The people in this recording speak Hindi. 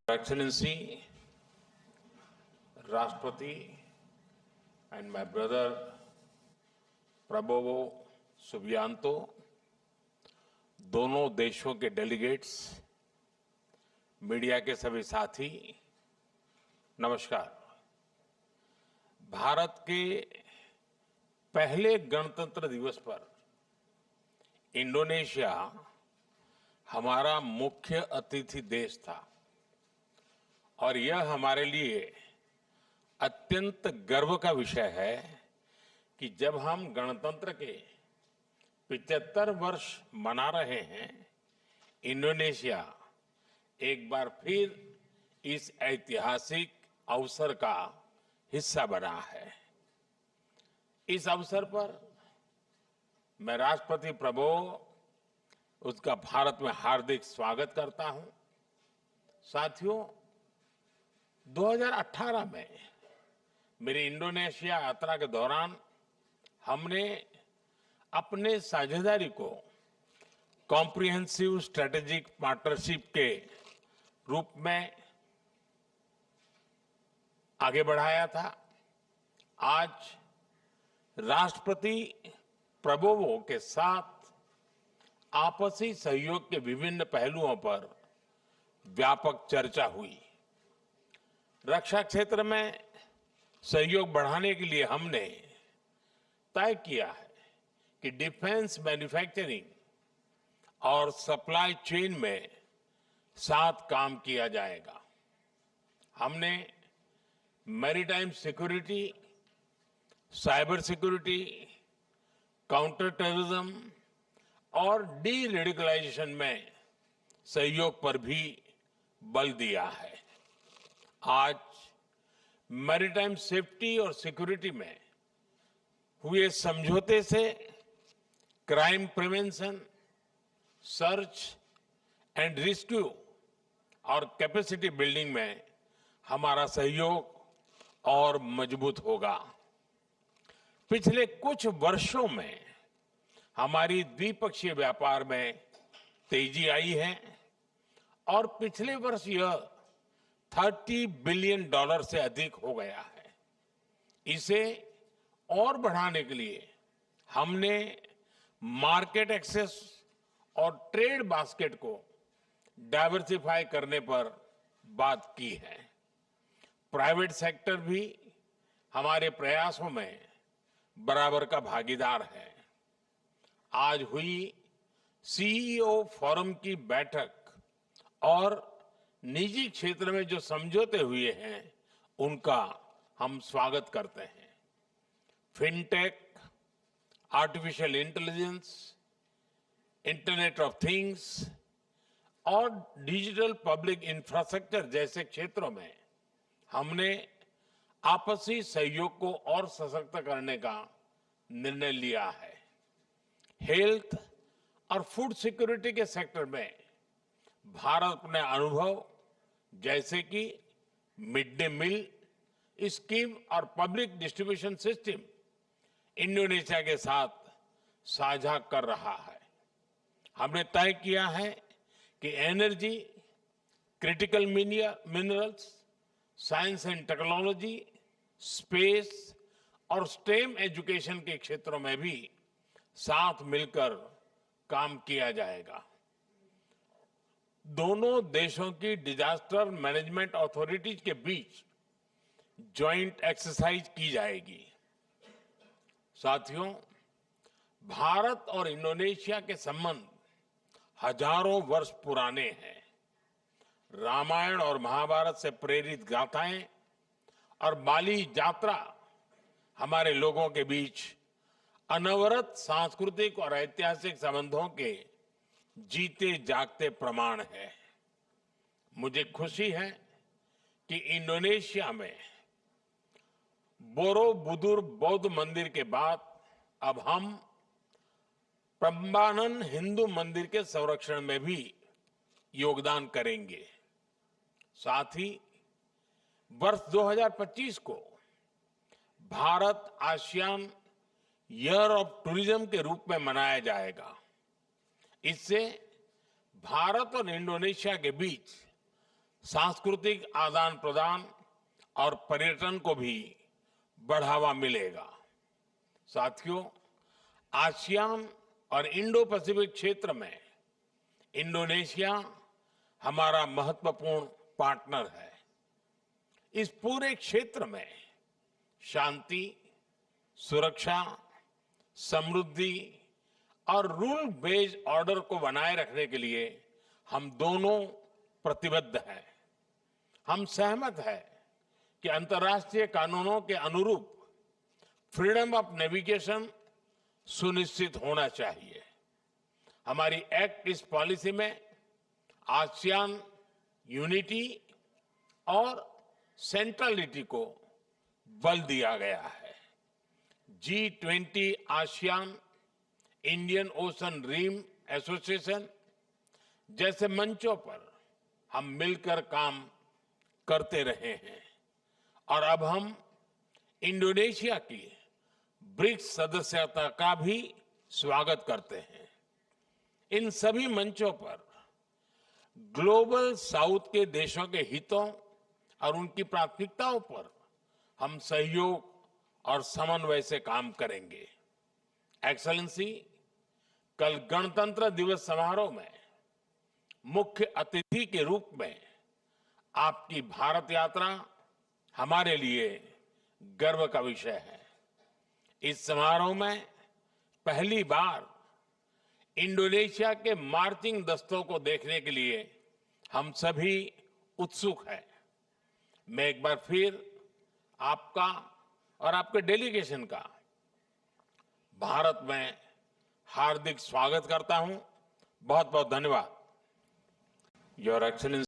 Excellency, Rashtrapati and my brother Prabowo Subianto, दोनों देशों के डेलीगेट्स, मीडिया के सभी साथी, नमस्कार। भारत के पहले गणतंत्र दिवस पर इंडोनेशिया हमारा मुख्य अतिथि देश था और यह हमारे लिए अत्यंत गर्व का विषय है कि जब हम गणतंत्र के 75 वर्ष मना रहे हैं, इंडोनेशिया एक बार फिर इस ऐतिहासिक अवसर का हिस्सा बना है। इस अवसर पर मैं राष्ट्रपति प्रबोवो उसका भारत में हार्दिक स्वागत करता हूं। साथियों, 2018 में मेरी इंडोनेशिया यात्रा के दौरान हमने अपने साझेदारी को कॉम्प्रिहेंसिव स्ट्रेटेजिक पार्टनरशिप के रूप में आगे बढ़ाया था। आज राष्ट्रपति प्रबोवो के साथ आपसी सहयोग के विभिन्न पहलुओं पर व्यापक चर्चा हुई। रक्षा क्षेत्र में सहयोग बढ़ाने के लिए हमने तय किया है कि डिफेंस मैन्युफैक्चरिंग और सप्लाई चेन में साथ काम किया जाएगा। हमने maritime security, cyber security, counter terrorism और डी रेडिकलाइजेशन में सहयोग पर भी बल दिया है। आज मैरीटाइम सेफ्टी और सिक्योरिटी में हुए समझौते से crime prevention, search and rescue और कैपेसिटी बिल्डिंग में हमारा सहयोग और मजबूत होगा। पिछले कुछ वर्षों में हमारी द्विपक्षीय व्यापार में तेजी आई है और पिछले वर्ष यह $30 बिलियन से अधिक हो गया है। इसे और बढ़ाने के लिए हमने मार्केट एक्सेस और ट्रेड बास्केट को डाइवर्सिफाई करने पर बात की है। प्राइवेट सेक्टर भी हमारे प्रयासों में बराबर का भागीदार है। आज हुई सीईओ फोरम की बैठक और निजी क्षेत्र में जो समझौते हुए हैं, उनका हम स्वागत करते हैं। Fintech, artificial intelligence, internet of things और डिजिटल पब्लिक इंफ्रास्ट्रक्चर जैसे क्षेत्रों में हमने आपसी सहयोग को और सशक्त करने का निर्णय लिया है। हेल्थ और फूड सिक्योरिटी के सेक्टर में भारत अपने अनुभव जैसे कि मिड डे मील स्कीम और पब्लिक डिस्ट्रीब्यूशन सिस्टम इंडोनेशिया के साथ साझा कर रहा है। हमने तय किया है कि energy, critical minerals, science and technology, space और स्टेम एजुकेशन के क्षेत्रों में भी साथ मिलकर काम किया जाएगा। दोनों देशों की डिजास्टर मैनेजमेंट अथॉरिटीज के बीच ज्वाइंट एक्सरसाइज की जाएगी। साथियों, भारत और इंडोनेशिया के संबंध हजारों वर्ष पुराने हैं। रामायण और महाभारत से प्रेरित गाथाएं और बाली यात्रा हमारे लोगों के बीच अनवरत सांस्कृतिक और ऐतिहासिक संबंधों के जीते जागते प्रमाण है। मुझे खुशी है कि इंडोनेशिया में बोरोबुदुर बौद्ध मंदिर के बाद अब हम प्रम्बानन हिंदू मंदिर के संरक्षण में भी योगदान करेंगे। साथ ही वर्ष 2025 को Bharat ASEAN year of tourism के रूप में मनाया जाएगा। इससे भारत और इंडोनेशिया के बीच सांस्कृतिक आदान प्रदान और पर्यटन को भी बढ़ावा मिलेगा। साथियों, आसियान और इंडो पैसिफिक क्षेत्र में इंडोनेशिया हमारा महत्वपूर्ण पार्टनर है। इस पूरे क्षेत्र में शांति, सुरक्षा, समृद्धि और रूल बेस्ड ऑर्डर को बनाए रखने के लिए हम दोनों प्रतिबद्ध हैं। हम सहमत हैं कि अंतर्राष्ट्रीय कानूनों के अनुरूप फ्रीडम ऑफ नेविगेशन सुनिश्चित होना चाहिए। हमारी एक्ट ईस्ट पॉलिसी में आसियान यूनिटी और सेंट्रलिटी को बल दिया गया है। G20 ASEAN Indian Ocean Rim Association जैसे मंचों पर हम मिलकर काम करते रहे हैं और अब हम इंडोनेशिया की ब्रिक्स सदस्यता का भी स्वागत करते हैं। इन सभी मंचों पर ग्लोबल साउथ के देशों के हितों और उनकी प्राथमिकताओं पर हम सहयोग और समन्वय से काम करेंगे। एक्सेलेंसी, कल गणतंत्र दिवस समारोह में मुख्य अतिथि के रूप में आपकी भारत यात्रा हमारे लिए गर्व का विषय है। इस समारोह में पहली बार इंडोनेशिया के मार्चिंग दस्तों को देखने के लिए हम सभी उत्सुक हैं। मैं एक बार फिर आपका और आपके डेलीगेशन का भारत में हार्दिक स्वागत करता हूं। बहुत बहुत धन्यवाद। Your excellency.